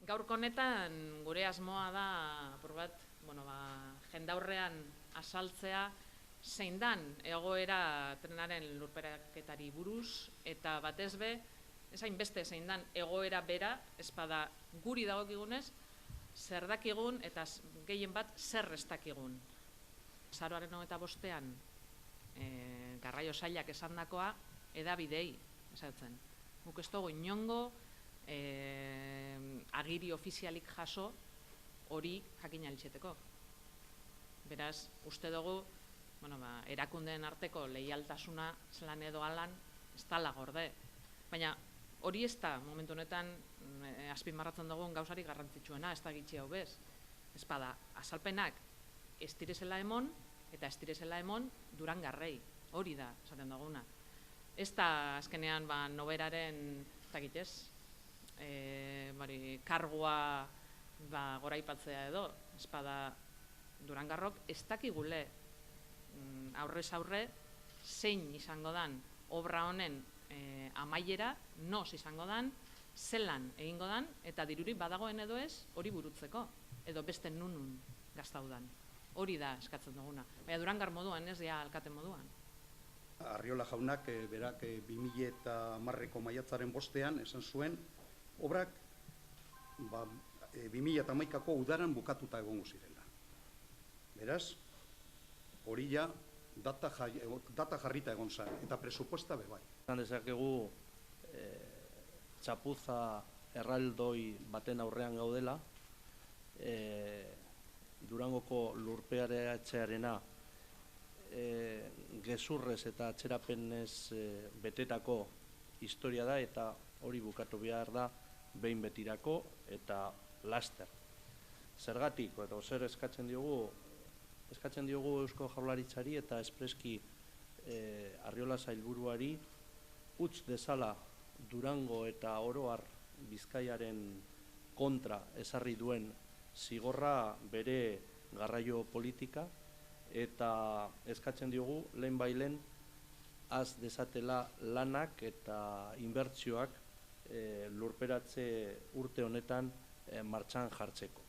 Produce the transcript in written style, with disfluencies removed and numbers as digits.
Gaurko honetan gure asmoa da jendaurrean azaltzea zein dan egoera trenaren lurperaketari buruz eta batez be, ezain beste zein dan egoera bera, espada guri dagokigunez, zer dakigun eta gehien bat zer ez dakigun. Azaroaren 25ean Garraio Sailak esandakoa hedabidei esaten. Guk ez dugu inongo agiri ofizialik jaso hori jakin alitzeteko. Beraz, uste dugu, erakundeen arteko leialtasuna zelan edo alan ez dala gorde. Baina hori ez da momentu honetan azpimarratzen dugun gauzarik garrantzitsuena, ez da gitxi hau bez. Ez bada, azalpenak ez direzela emon eta ez direzela emon Durangarrei. Hori da, esaten duguna. Ez da azkenean noberaren, ez da gitez, kargua goraipatzea edo, ez bada Durangarrok ez dakigule aurrez aurre zein izango dan obra honen amaiera, noz izango dan, zelan egingo dan, eta dirurik badagoen edo ez, hori burutzeko, edo beste nunun gaztaudan. Hori da eskatzen duguna. Baina Durangar moduan, ez dira alkate moduan. Arriola jaunak berak 2010ko maiatzaren 5ean esan zuen obrak 2011ko udaran bukatuta egongo zirela. Beraz, hori ja data jarrita egon zen, eta presupuesta bebai. Dezakegu txapuza erraldoi baten aurrean gaudela, Durangoko lurperatzearena gezurrez eta atzerapenez betetako historia da, eta hori bukatu behar da behin betirako eta laster. Zergatik, edo zer eskatzen diogu Eusko Jaurlaritzari eta espreski Arriola sailburuari utz dezala Durango eta oro har Bizkaiaren kontra ezarri duen zigorra bere garraio politika, eta eskatzen diogu lehenbailen az dezatela lanak eta inbertsioak lurperatze urte honetan martxan jartzeko.